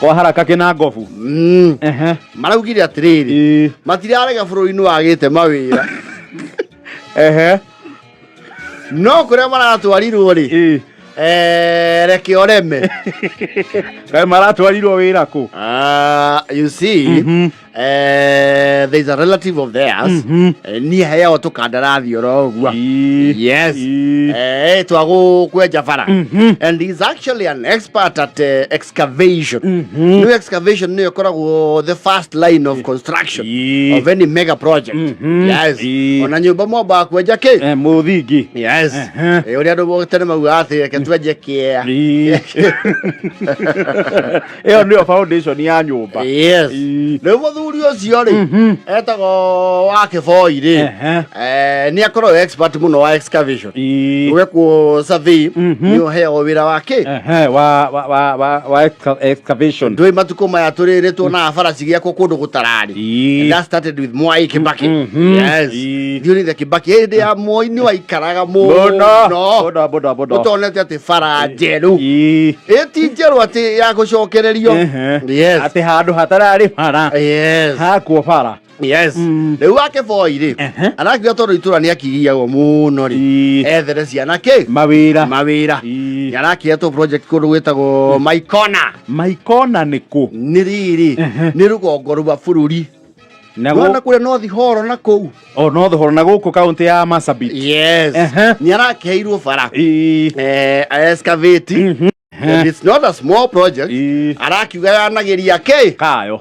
kwa haraka kina ngobu maraugire atiriri matirarega bururi-ini wagite mawira no kuria maratwarirwo ri reke oreme kai maratwarirwo wira ku you see there is a relative of theirs ni heo tukandarathi oroguo yes twago kwenja bara and he's actually an expert at excavation new excavation ni koragwo the first line of construction of any mega project yes ona nyumba mwamba kwenja ke muthingi yes uri andu botene mau athi ke twenje kia iyo ndio foundation ya nyumba yes no muthuri ucio ri etago wake foi ri ni akorwo expert muno wa excavation we ku survey ni heo wira wake wa excavation ndoi matuko maya turire tuona bara cigiako kundu gutarari that started with Mwai Kibaki yes during the Kibaki hinde ya Moi ni waikaraga boda utonete ati bara njeru eti njeru ati ya gucokererio yes ati handu hatarari bara yes hakuo bara yes riu wake foi ri arakiga tondu itura ni akigiagwo muno ri ethere ciana ke mawira arakiga to project kundu gwitagwo Maikona niku ni riri ni rugongo rwa bururi na kule North Horo na kou North Horo na guku county ya Marsabit yes ni arakeirwo bara excavate and it's not a small project arakiuga yanagiria ke kayo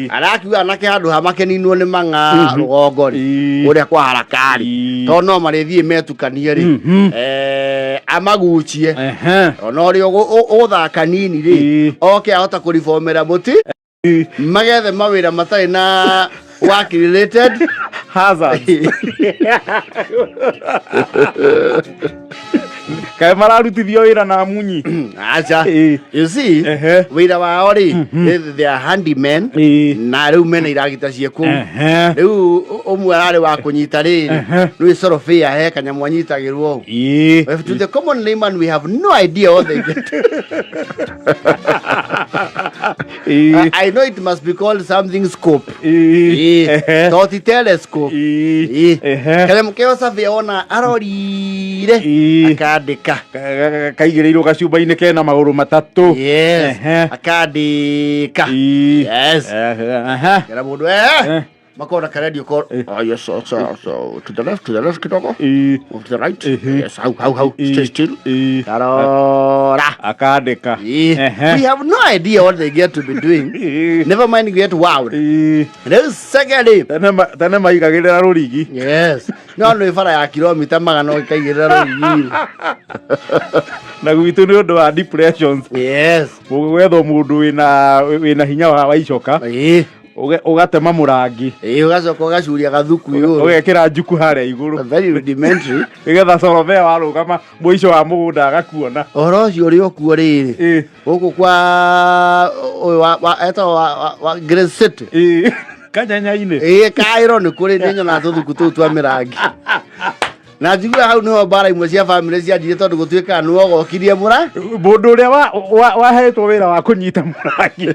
arakiuga anake handu hamakeninwo ni manga rugongo ri uria kwa harakari to no marithie metukanie ri amaguchie ona uri uthaka nini ri oke ahota kuriformera muti magethe mawira matari na work related hazards kai mararutithio wira na munyi acha you see wira wao ri they are handymen na riu mena iragita cieku riu umwe arari wa kunyita ri riu sorofia he kanyamu anyitagirwo to the common layman we have no idea what they get I know it must be called something scope toti telescope kanyamu keo savia ona arorire akandika kaigireirwo gacumba-ini kena maguru matatu akandika yes kera mundu makona karadio call yes so to the left kidogo to the right yes how stay still karora akandika we have no idea what they get to be doing never mind get wowed there is second tene maigagirira rurigi yes no ifara ya kilomita magana ikaigirira rurigi na gwitu ni undu wa depressions yes gwetho mundu wina hinya wa icoka ugatema murangi ugacoka ugacuria gathuku yu ugekira njuku haria iguru very rudimentary igetha sorobea warugama muico wa mugunda agakuona oro cio ri okuo riri guku kwa eta wa Great City kanyanya-ini kairo ni kuri ni nyona tuthuku tu twa mirangi na njigua hau niho bara imwe cia family cianjire tondu gutuika nuo gokirie mura mundu uria wahetwo wira wa kunyita murangi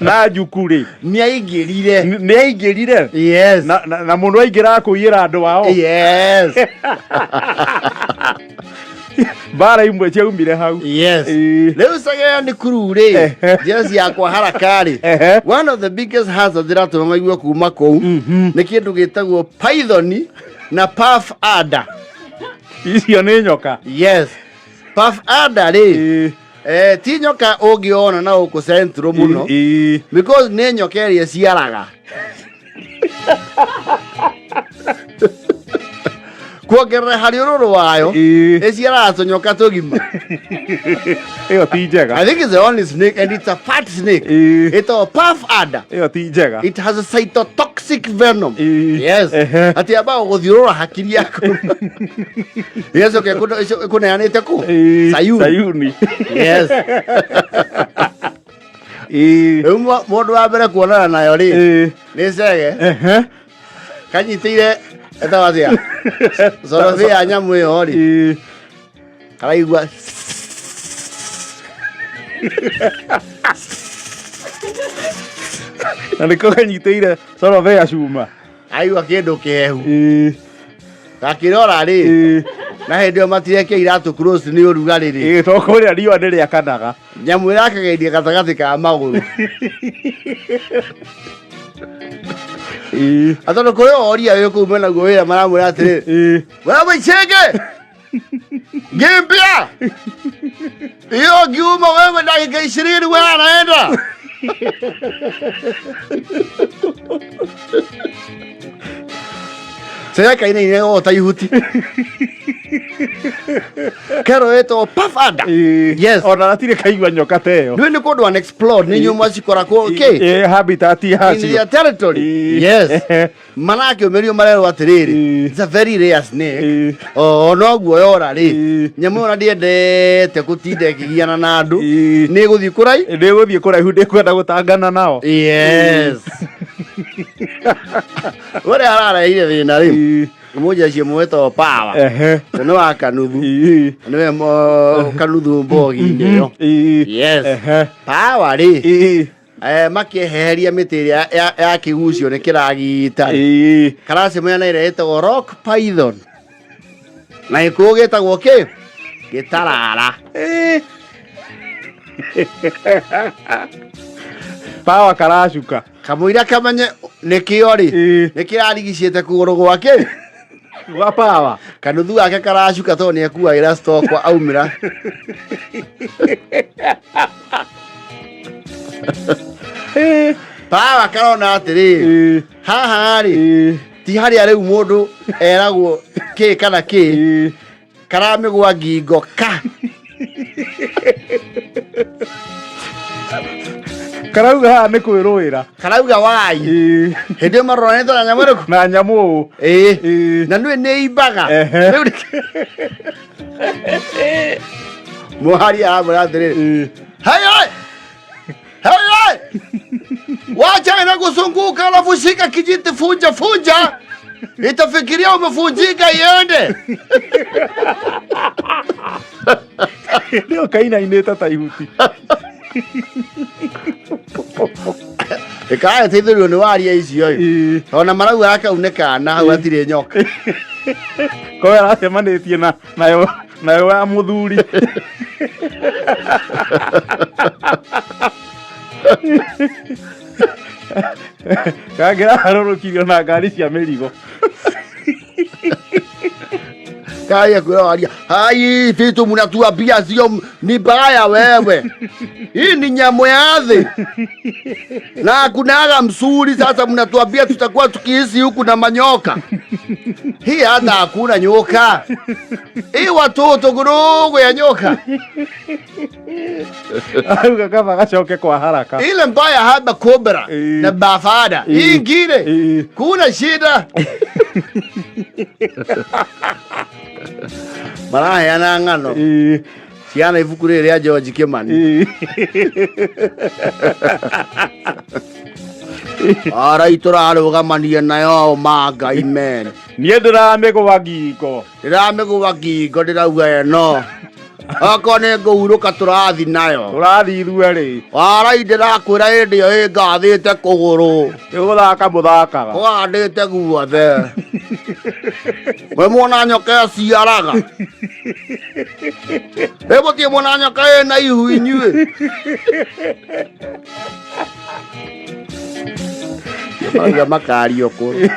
na njuku ri ni aingirire yes na mundu aingira kuiyira andu wao yes bara imwe ciaumire hau yes riu sagea ni kururi jeshi yakwa harakari one of the biggest hazards that maigua kuma kou ni kindu gitagwo python na puff adder icio ni nyoka yes puff adder ri ti nyoka ungiona na uku centro muno because ni nyoka ria ciaraga kuongerera hari ururu wayo iciaraga tunyoka tugima iyo ti njega I think it's the only snake and it's a fat snake it's a puff adder iyo ti njega it has a cytotoxic venom yes ati aba guthiurura hakiri yako yes okay kuneanite ku sayuni yes mundu wa mbere kuonana nayo ri ni cege kanyitire eta watia sorofia nyamu iyo ri karaigua Na niko kanyiteire soro ve acuma. Aigua kindu kehu. Gakirora ri. Na hindi matire ke iratu cross ni urugari ri. To kuria riwa ni ria kanaga. Nyamu irakageithia gatagati ka maguru. Atono kore oria yo kumena goira maramura atire. Wewe chege. Gimpia. Iyo giuma wewe dakika 20 wewe anaenda. Saya kaina ine o taihuti. Kero eto pafada. Yes. Ona natire kaigwa nyoka teo. Ndio ko do an explore ni nyuma cikora ko okay. Habitat yacio. In their territory. Yes. Manake omerio marero atiriri. It's a very rare snake. Oh no guoyora ri. Nyamu ona ndiendete gutinde kigiana na andu. Ni guthii kurai. Ndi guthii kurai hu ndikwenda gutangana nao. Yes. Ore arara ile thina ri. Mmoja cie mweto power. No akanuthu. Niwe kanuthu mbogi ndio. Yes. Power ri. Makeheria miti ya kigucio ni kiragita. Karase mwana ire etagwo rock python. Na ikugitagwo ki? Gitarara. Power karacuka. Kamuira kamanye nikio ri. Nikirarigicite kuguru gwake. Wa Power. Kanuthu wake karacuka to ni akuagira stock kwa aumira. Power karona atiri. Haha ri. Ti hari ari mundu eragwo ki kana ki. Karamigwa ngingo ka. Karauga haha ni kwiruira. Karauga wai. Hindi marona ito na nyamu riku. Na nyamu. Na nui ni imbaga. Muhari amura atiri. Hai hai. Hai hai. Wacha ina kusunguka alafu shika kijiti funja funja. Itafikiria umefunjika iende. Ndio kaina ineta taihuti. Ekaya tithuru ni waria icio. Ona marauga akauneka na hau atire nyoka. Ko aracemanitie nayo wa muthuri. Kagira harurukirio na ngari cia mirigo. Kaya kuaria. Hai vitu mnatuambia sio ni baya wewe. Hii ni nyamo ya thĩ. Na kunaga msuri sasa mnatuambia tutakuwa tukiishi huku na manyoka. Hii hata hakuna nyoka. Hii watoto gurugu ya nyoka. Auga kama gacoke kwa haraka. Ile mbaya haba cobra na bafada. Hii ingine kuna shida. Maraheana ng'ano. Ciana ibuku rĩrĩ rĩa George Kimani. Ara iturarũgamania nayo Mangai men. Niĩ ndiramĩgũa ngingo. Ndiramĩgũa ngingo ndirauga ĩno. Oko nĩ ngũhurũka tũrathi nayo. Tũrathi ithuĩ rĩ. Ara ndĩrakwĩra hĩndĩ ĩyo ĩngathĩte kũgũrũ. Nĩgũthaka mũthakaga. Ũhandĩte guothe. We mwona nyoka ĩciaraga. Ĩgũthiĩ mwona nyoka ĩna ihu inyuĩ. Mauga makario kũrũ.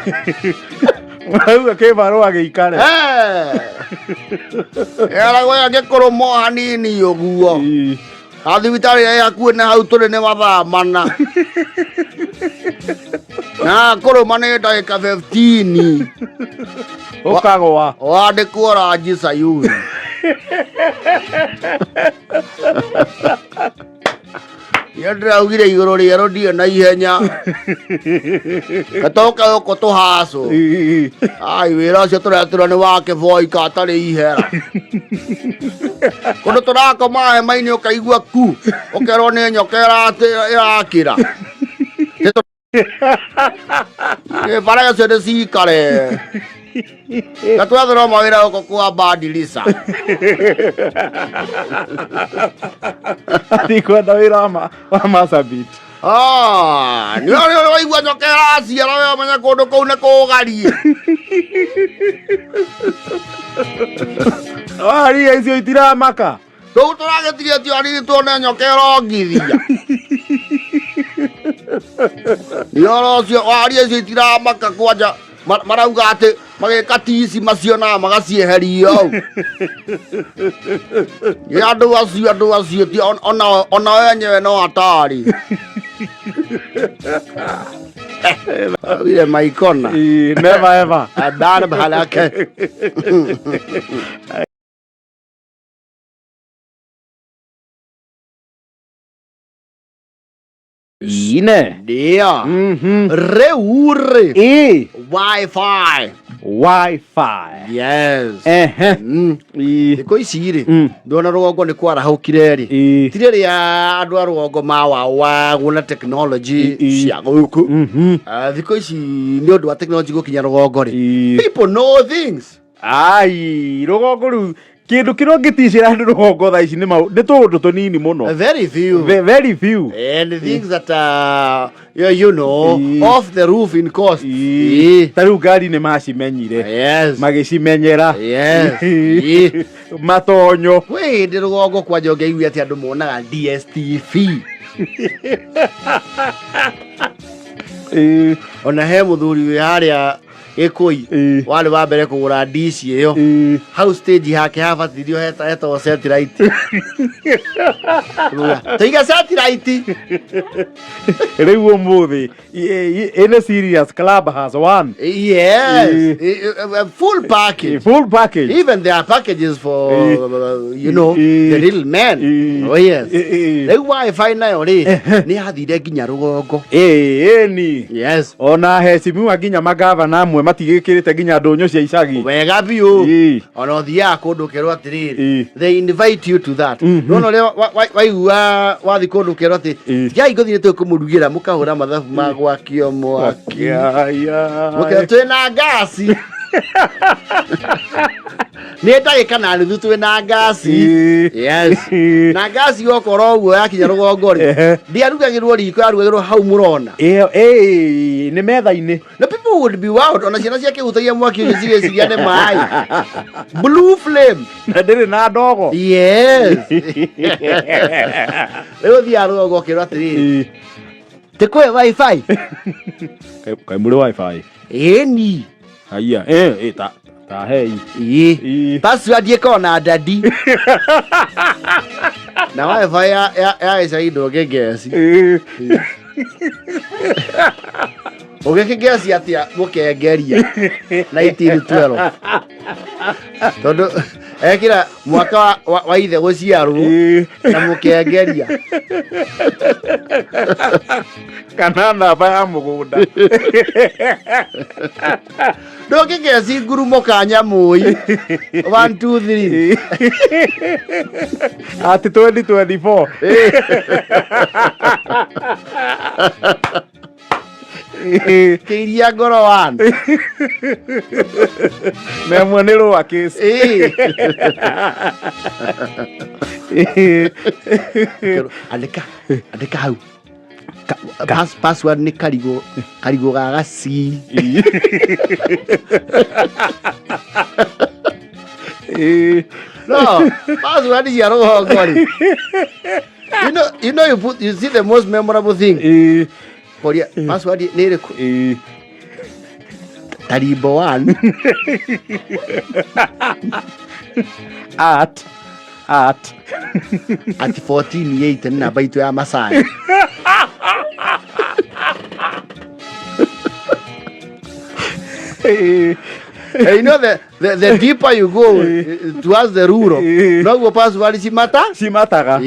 Mauga kĩbarũ agĩikare. Eragwo angĩkũrũma hanini ũguo. Thibitarĩ ĩrĩa hakuhĩ na hau tũrĩ nĩ mathaa mana. Na kũrũma nĩ ndagĩka 15. Ũkagũa. Wandĩkwo Ranji Sayuni. Ndĩraugire igũrũ rĩerũ ndirĩ na ihenya. Gatoka gũkũ tũhacũ. Ai wĩra ũcio tũretirwo nĩ wa kĩboi katarĩ ihera. Kũndũ tũrakoma hema-inĩ ũkaigua ku. Ũkerwo nĩ nyoka ĩrakĩra. Bara ũcio ndĩcikare. Gatwathĩrwo mawĩra gũkũ kwa Badilisa. Atikwenda wĩra wa Marsabit. Nĩ waigua nyokera ciara we menya kũndũ kũu nĩ kũgarie. Haria icio itiramaka. Rĩu tũragĩtigĩtio ariri tuone nyokera ongithia. Nĩ ũhoro ũcio haria icio itiramaka kwanja marauga atĩ magĩka tici macio na magacieheria hau. Andũ acio ti ona wenyewe no hatari. Vile maikona. Never ever. Adana bahalake. Ine. Ndio. Reure. Wi-Fi. Wi-Fi. Yes. Thikũ ici rĩ ndona rũgongo nĩ kwarahũkire rĩ ti rĩrĩa andũ a rũgongo mawagwo na technology cia gũkũ thikũ ici nĩ ũndũ wa technology gũkinya rũgongo rĩ people know things. Ai rũgongo rĩu kindu kiro giticira andu rũgongo tha ici nĩ tũndũ tũnini mũno. Very few. Very few. And the things that you know off the roof in cost. Taru ngari nĩ macimenyire. Yes. Magĩcimenyera. Yes. Matonyo. We ndi rũgongo kwanja ngĩigua atĩ andũ monaga DSTV. Ona he mũthuri wĩ harĩa Gĩkũi warĩ wa mbere kũgũra dish ĩyo hau stage hake habatithio hetwo satellite. Taiga satellite. Rĩu ũmũthĩ in a serious club has one. Yes. Full package. Full package. Even there are packages for you know the real men. Oh yes. Rĩu Wi-Fi nayo rĩ nĩ yathire nginya rũgongo. Ni. Yes. Ona hecimiwa nginya magavana amwe matigĩkĩrĩte nginya ndũnyũ cia icagi. Wega biũ. Ona ũthiaga kũndũ kerwo atĩrĩrĩ they invite you to that. No waigua wathi kũndũ kerwo atĩ ngai ngũthiĩ tũkũmũrugĩra mũkahũra mathabu ma gwakio mwaki. Mũkĩra twĩna ngasi. Nĩ ndagĩka na nuthu twĩna ngasi. Yes. Na ngasi gũkorwo ũguo yakinya rũgongo rĩ ndiarugagĩrwo riko yarugagĩrwo hau mũrona. Nĩ metha-inĩ. No people would be wild ona ciana ciakĩhutagia mwaki ũcio cigĩciria nĩ maĩ. Blue flame. Na ndĩrĩ na ndogo. Yes. Rĩu thiaga rũgongo ũkĩrwo atĩrĩrĩ tĩkũhe Wi-Fi. Kaĩ mũrĩ Wi-Fi? Ĩni. Haya ta hei. Password ĩkorwo na ndadi. Na Wi-Fi ya icagi ndũngĩngeci. Ũgĩkĩngeci atĩa mũkengeria 1912 tondũ ekĩra mwaka wa ithe gũciarwo na mũkengeria kana namba ya mũgũnda. ndũngĩngeci ngurumo ka nyamũi 1 2 3 ati 2024. Kĩiria ngoro wan memwe nĩ rũa case. andĩka hau password nĩ karigũ ga gaci. No password cia rũgongo rĩ you see the most memorable thing. Korea password nĩ ĩrĩkũ? Tarimbo 1 at 14:8 nĩ namba itũ ya Masai. You know the deeper you go towards the rural, no password cimataga.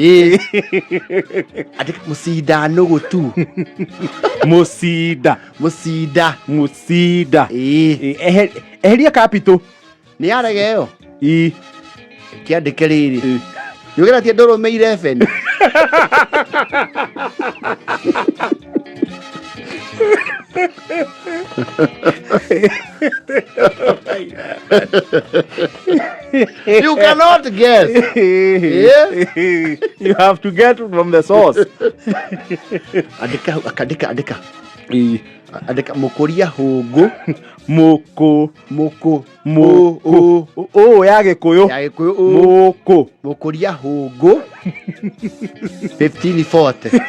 Andĩka mũcinda nũgũ tu. Mũcinda. Eheria capital. Nĩ yarega ĩyo. Kĩandĩke rĩrĩ. Nĩũgera tie ndũrũmĩire FN. You cannot guess. Yeah? You have to get from the source. Andika. Andika mukuria hungu. Muku. Ya Gikuyu. Muku. Mukuria hungu. 1540.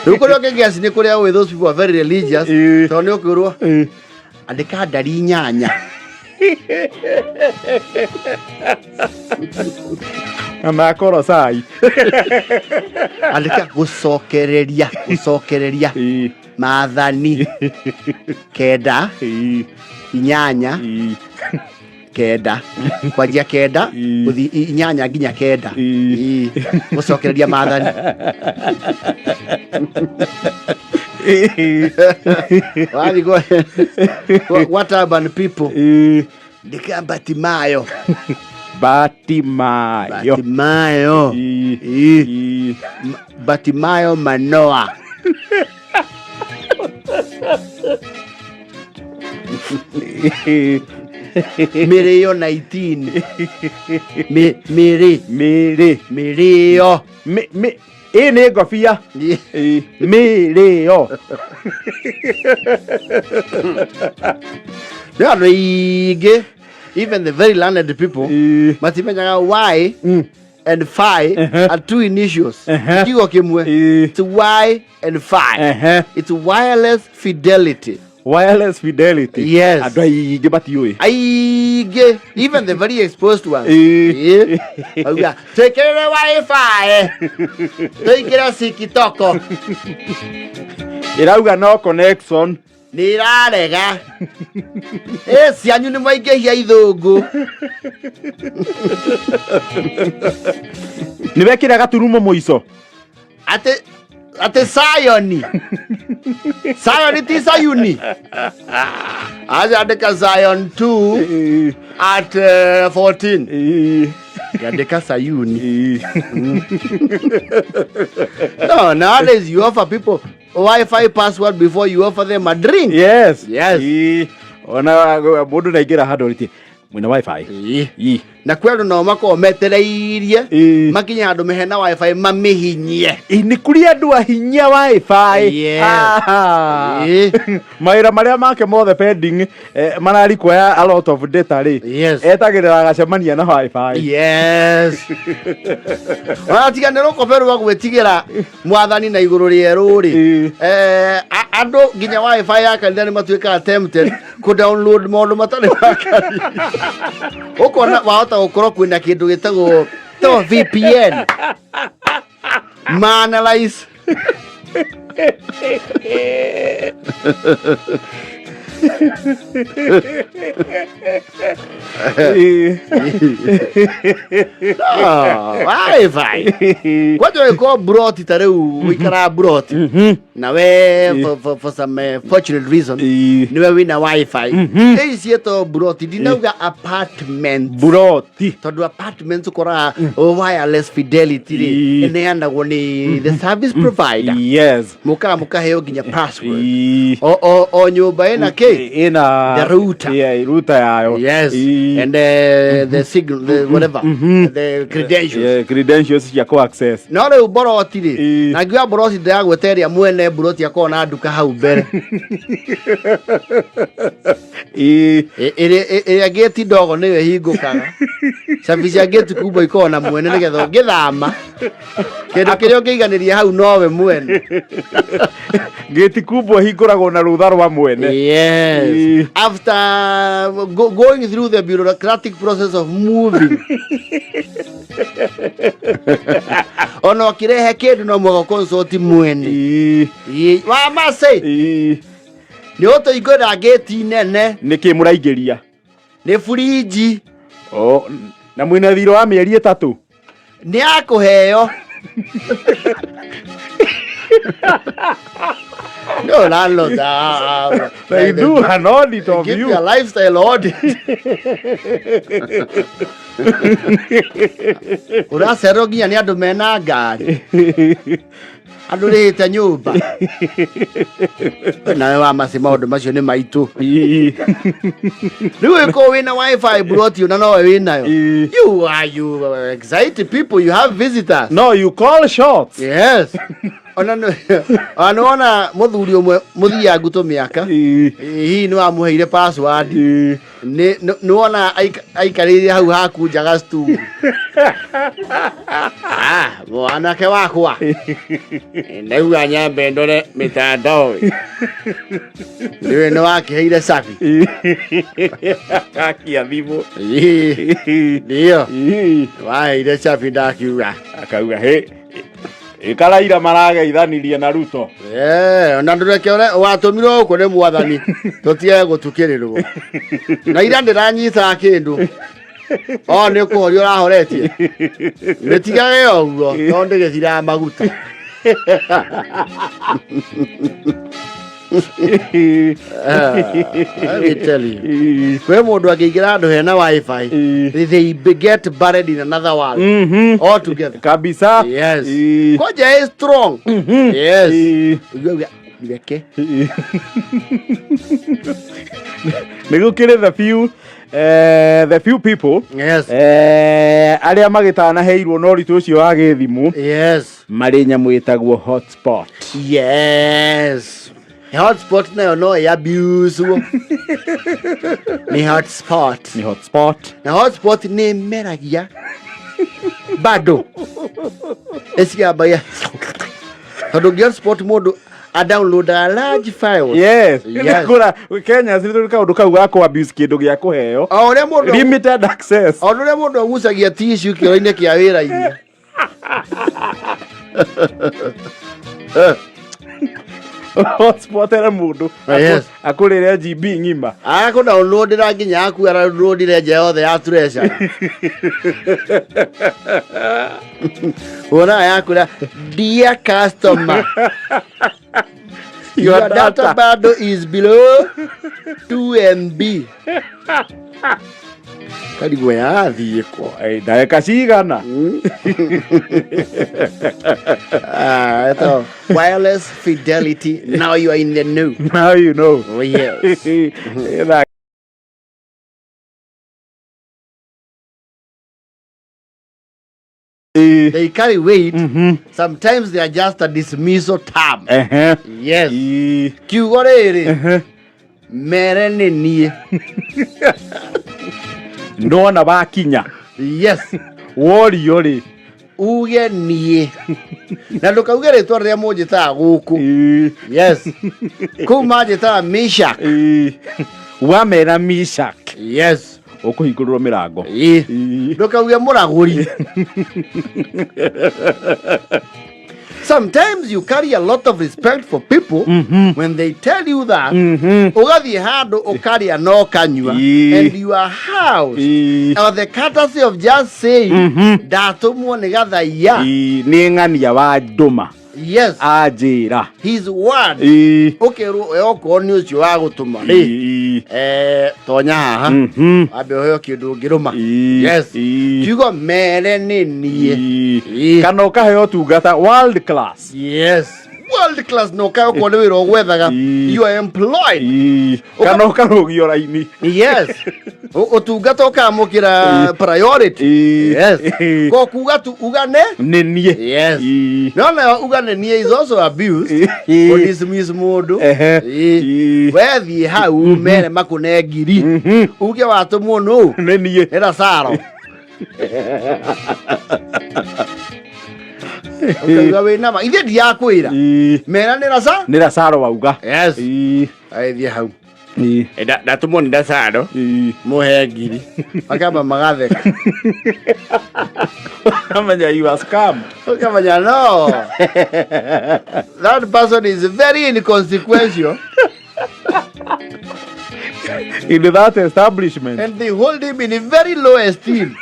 Nukuria guess ni kuria with those people are very religious. So ni ukurwa. Andika ndari nyanya. Amakoro sai. Andika gucokereria. Maathani. Kenda. Inyanya. Kenda. Kwanjia kenda. Uthi inyanya nginya kenda. Gucokereria maathani. What urban people? Ndika Batimayo. Batimayo Manoa. Mirio 19. Mirio. Ni ngobia. Mirio. Even the very learned people, matimenyaga Y and Phi are two initials. It's Y and Phi. It's wireless fidelity. Wireless fidelity. Yes. Even the very exposed ones. Take care of Wi-Fi. Take care of Sikitoko. Irauga no connection. Nirarega. Cianyu ni maingehia ithungu. Nibekira gaturumo muico. Ate Zion. Zion ti Sayuni. Andika Zion 2 at 14. Andika Sayuni. No, nowadays you offer people Wi-Fi password before you offer them a drink. Yes. Ona mundu naingira handu riti mwina Wi-Fi. Na kwero no mako metereirie makinya handu mehena Wi-Fi mamihinyie. Ni kuri andu ahinya Wi-Fi. Maira maria make mothe pending marari kwa a lot of data ri. Etagirira gacemania na Wi-Fi. Yes. Wa tigana roko peru wa gwetigira mwathani na iguru rieru ri. Andu ginya Wi-Fi ya kanitha ni matuika attempted ku download maundu matari makari. Ukona wahota gukorwo kwina kindu gitagwo VPN. Manalize. Wi-Fi. What do you call broti tareu? We can have broti. Now for some fortunate reason, niwe wina Wi-Fi. Is yeto broti. Dinauga apartment. Broti. Todo apartments ukora wireless fidelity. Eneanda woni the service provider. Yes. Muka heo ginya password. O nyumba ena ke. The router. Yeah, router yayo. Yes. And the signal, the whatever. The credentials. Yeah, credentials ya ko access. No le boroti ri. Na gwa boroti da gweteria mwene boroti yako na duka hau mbere. Ere gate dogo niwe hingukaga. Service ya gate kubwa iko na mwene nigetho ngithama. Kindu kirio kiganiria hau nowe mwene. Gate kubwa hinguragwo na rutha rwa mwene. Yes. After going through the bureaucratic process of moving. Ono kirehe kindu no mwago consult mwene. Wa mase. Ni oto igora gate nene. Niki muraigeria. Ni fridge. Na mwina thiro wa mieri 3. Ni akuheo. No, landlord. They do an audit of give you. You a lifestyle audit. Uracerogia ni andu mena ngari. andu rite nyumba nawe wa masema maundu macio ni maitu riu iko wina wifi brought you na no winayo you excited people, you have visitors. No, you call shots. Yes. Anaona muthuri umwe muthiangu tu miaka hii ni wamuheire password ni wona aikarire hau haku njaga stu mwanake wakwa ndauga nyambe ndore mitandao niwe no wakiheire safi akia thimu ndio waheire safi ndakiuga akauga he ikaraira marageithanirie na Ruto ona ndureke watumirwo uko ne mwathani tutie gutukirirwo na ira ndiranyita kindu ni kuhorio rahoretie nitigage oguo no ndigethira maguta I will tell you. Kwe mundu akiingira andu hena wifi they get buried in another world all together kabisa. Yes. Koja is strong. Yes. Geke nigukire the few people aria magitana heirwo no ritu ucio wa githimu mari nyamu itagwo hotspot. Yes. Hotspot nayo no ya abuse ni hotspot na hotspot ni meragia bado esiga ya tondu hotspot modu a download a large file. Yes. Kura Kenya ziritu kaundu kau ga ku abuse kindu gia kuheo limited access ore mundu agucagia tissue kiro-ini kia wira-ini hotspot era mundu akurire GB ngima aku download ra nginya aku ara download re je yothe ya treasure ora yakura dear customer your data bundle is below 2 MB kadi gwe athie ko ndagika cigana eto wireless fidelity, now you are in the know. Now you know. Oh yes. They carry weight. Sometimes they are just a dismissal term. Yes. Kiugorere. Mere ni. No na bakinya. Yes. Wori yori. Uge nie. Na ndukauge ritwa ria munjita guku. Yes. Kuma njita Mishak. Wamera Mishak. Yes. Ukuhingurwo mirango. Ndukauge muraguri. Sometimes you carry a lot of respect for people when they tell you that ugathi hando ukaria no kanyua and your house or the courtesy of just saying datumwo ni gathaiya ni ng'ania wa nduma. Yes. Ajira. His word. Okay, oko ni ucio wa gutuma. Tonya haha. Abe hoyo kindu ngiruma. Yes. Kiugo mere ni nie. Kana ukaheo tungata world class. Yes. World class no kayo ko wiro gwethaga. You are employed. Kana ukarugio raini. Yes. Utungata ukamukira priority. Yes. Ko kuga tu ugane ni nie. Yes. No na ugane nie is also abuse. For this mismodo. Wethi hau mere makune ngiri. Uge watumwo no. Ni nie. Era saro. Okay, we nama ide dia kwira. Mera ni rasaro wauga. Yes. Ai dia hau. Datumwo ni dasaro. Muhe ngiri. Akaba magatheka. Kamanya you are scam. Kamanya no. That person is very inconsequential. In that establishment. And they hold him in a very low esteem.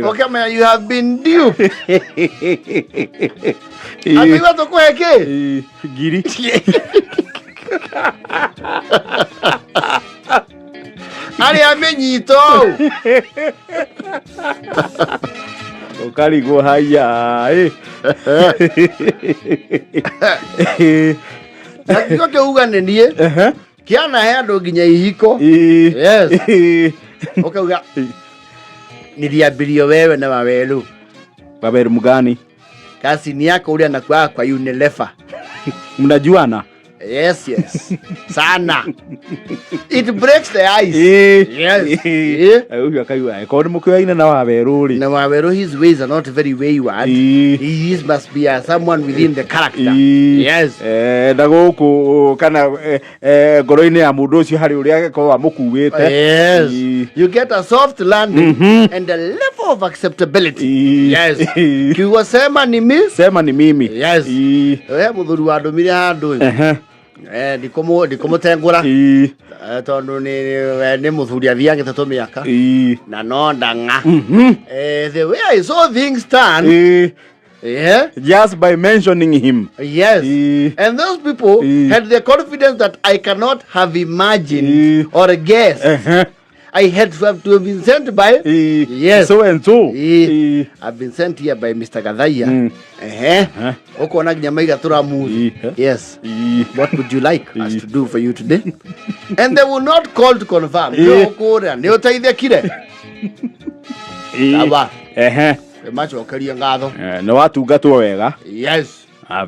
Okay, you have been duped. Amigo to kweke. Giri. ari amenyito Ukarigo haya Nakiko ke uga nenie kiana he andu nginya ihiko yes ukauga niliambirio wewe na Waweru mgani kasi ni yako ule anakuwa kwa Unilever mnajuana yes sana it breaks the ice yes huyu akaiwa kwa mkiwaina na Waweru na Waweru his ways are not very wayward he must be someone within the character yes ndaguku kana ngoro-ini ya mundu ucio hari uria ageko amukuwite yes you get a soft landing and a level of acceptability yes kiugo sema ni mimi yes we muthuri wa ndumire handu ndikumutengura tondu ni muthuri athiange tatu miaka na no ndanga the way I saw things stand just by mentioning him yes and those people had the confidence that I cannot have imagined or guessed I had to have been sent by yes so and so I've been sent here by Mr. Gadhaya uko na nyama igatura muzi yes what would you like us to do for you today and they will not call to confirm no kore ndio taithekire aba macho okaria ngatho no watungatwo wega yes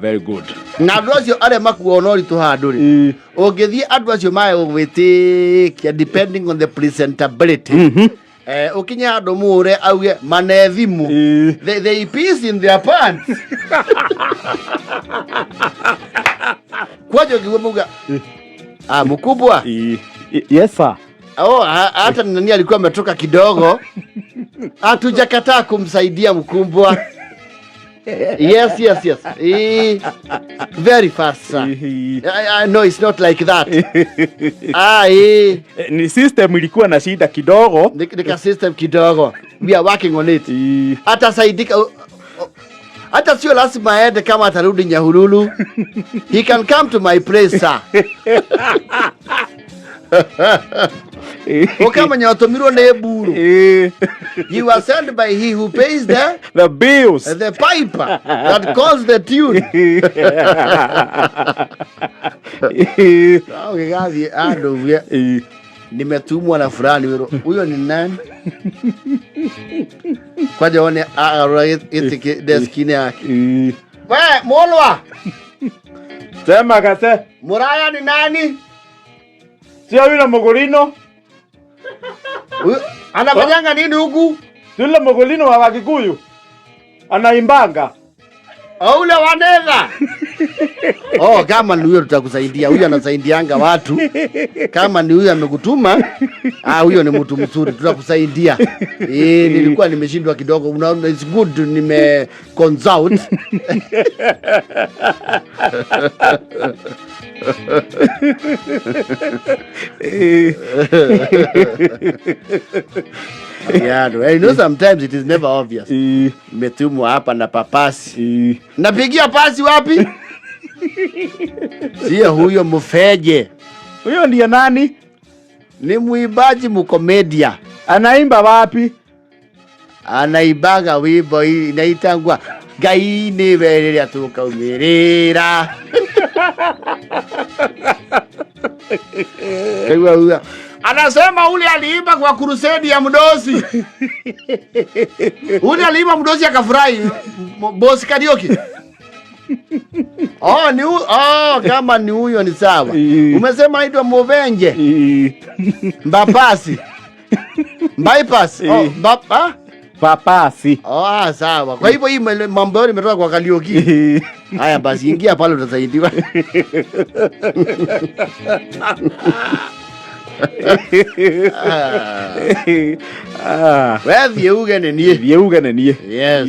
very good na andu acio are makuona uritu handu ri ungithie andu acio mae gwitikia depending on the presentability ukinya andu mure auge manethimu they peace in their pants kwaje kiwe muga mkubwa yes sir hata nani alikuwa ametoka kidogo hatujakataa kumsaidia mkubwa yes very fast sir no it's not like that ni system ilikuwa na shida kidogo nika system kidogo we are working on it hata saidika hata sio lazima aende kama atarudi Nyahururu he can come to my place sir Okama nyotomirwo ne buru you are sent by he who pays the bills the piper that calls the tune gathi andu nimetumwa na fulani wero huyo ni nani kwaje one itike deskine yake we molwa sema kase Muraya ni nani sio yule Mogolino anafanyanga nini huku yule Mogolino wa Wakikuyu anaimbanga ule waneva kama ni huyo tutakusaidia huyo anasaidianga watu kama ni huyo amekutuma huyo ni mtu mzuri tutakusaidia nilikuwa nimeshindwa kidogo unaona it's good nime consult I know sometimes it is never obvious metumwa hapa na papasi napigia pasi wapi sio huyo mfeje huyo ndiye nani ni muibaji mkomedia anaimba wapi anaibaga wimbo inaitangwa Ngai ni werere atukaumirira Kaiwa anasema ule aliimba kwa crusade ya Mdosi ule aliimba Mdosi akafurahi boss karaoke kama ni huyo ni sawa umesema aitwa Movenje Mbapasi bypass papasi sawa kwa hivyo hii mambo yote imetoka kwa karaoke haya basi ingia pale utasaidiwa wewe vieuge nenie yes